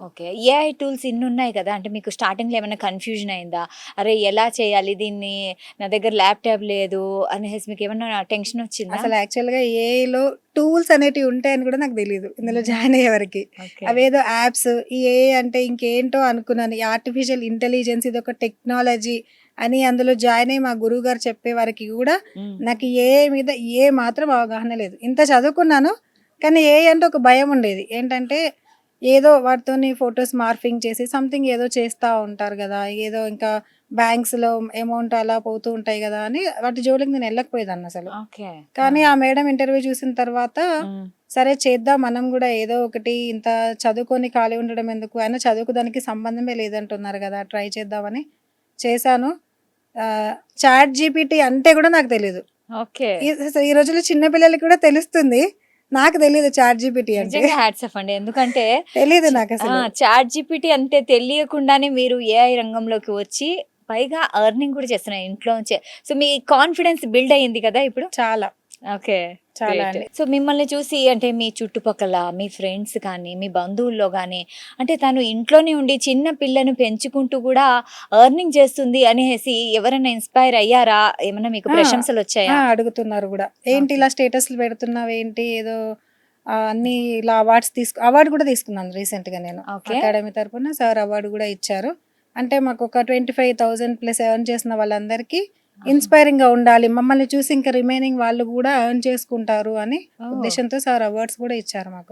Okay. AI tools ఇన్నున్నాయి కదా! అంటే మీకు స్టార్టింగ్‌లో ఏమైనా కన్‌ఫ్యూజన్ అయిందా? అరే! ఎలా చేయాలి దీన్ని? నా దగ్గర ల్యాప్‌టాప్ లేదు అనేసి మీకేమన్నా టెన్షనొచ్చిందా? అసలు యాక్చువల్‌గా ఏఐలో టూల్స్ అనేటివి ఉంటాయని కూడా నాకు తెలీదు. ఇందులో హుహు. జాయిన్ అయ్యే వరకి. ఓకే. అవేదో యాప్స్ ఈ ఏఐ అంటే ఇంకేంటో అనుకున్నాను. ఈ ఆర్టిఫిషియల్ ఇంటెలిజెన్స్ ఇదొక టెక్నాలజీ అని అందులో జాయిన్ అయ్యి మా గురువుగారు చెప్పే వరకి కూడా హ్మ్. నాకు ఏఐ మీద ఏ మాత్రం అవగాహన లేదు. ఇంత చదువుకున్నాను. కానీ ఏఐ అంటే ఒక భయం ఉండేది. ఏంటంటే ఏదో వాటితోని ఫోటోస్ మార్ఫింగ్ చేసి సంథింగ్ ఏదో చేస్తా ఉంటారు గదా! ఏదో ఇంకా బ్యాంక్స్‌లో అమౌంట్ అలా పోతూ ఉంటాయి గదా! అని వాటి జోలికి నేను ఎళ్ళకపోయేదాన్నసలు. ఓకే. ఆ! కానీ ఆ మేడం ఇంటర్వ్యూ చూసిన తర్వాత, హ్మ్. సరే చేద్దాం మనం గూడా ఏదో ఒకటి ఇంత చదువుకొని ఖాళీ ఉండడం ఎందుకు, అయినా చదువుకు దానికి సంబంధమే లేదంటున్నారు గదా! ట్రై చేద్దామని చేశాను. చాట్ జీపీటీ అంటే గూడా నాకు తెలీదు. ఓకే. అసలు ఈ రోజుల్లో చిన్న పిల్లలకి కూడా తెలుస్తుంది. నాకు తెలీదు చాట్ జీపీటీ అంటే. నిజంగా హ్యాట్స్ ఆఫ్ అండి. ఎందుకంటే తెలీదు చ ఆ! నాకసలు. చాట్ జీపీటీ అంటే తెలియకుండానే మీరు ఏఐ రంగంలోకి వచ్చి పైగా ఎర్నింగ్ కూడా చేస్తున్నారు ఇంట్లో నుంచే. సో, మీ కాన్ఫిడెన్స్ బిల్డ్ అయింది కదా ఇప్పుడు? చాలా. ఓకే. చాలా గ్రేట్. అండి. సో, మిమ్మల్ని చూసి అంటే మీ చుట్టుపక్కల మీ ఫ్రెండ్స్ కానీ, మీ బంధువుల్లో గానీ, అంటే తను ఇంట్లోనే ఉండి చిన్న పిల్లను పెంచుకుంటూ కూడా ఎర్నింగ్ చేస్తుంది అనేసి ఎవరైనా ఇన్‌స్పైర్ అయ్యారా? ఏమన్నా మీకు ఆ! ఆ! ప్రశంసలొచ్చాయా? అడుగుతున్నారు గూడా. ఏంటి ఓకే. ఇలా స్టేటస్‌లు పెడుతున్నావేంటి? ఏదో అన్నీ ఇలా అవార్డ్ కూడా తీసుకున్నాను రీసెంట్‌గా నేను. ఓకే. అకాడమీ తరపున సార్ అవార్డ్ గూడా ఇచ్చారు. అంటే మాకొక 25,000 ప్లస్ ఎర్న్ చేసిన వాళ్ళందరికీ ఆహా! ఇన్‌స్పైరింగ్‌గా ఉండాలి. మమ్మల్ని చూసి ఇంకా రిమైనింగ్ వాళ్ళు గూడా ఎర్న్ చేసుకుంటారు అని ఓహ్! ఉద్దేశ్యంతో సార్ అవార్డ్స్ గూడా ఇచ్చారు మాకు.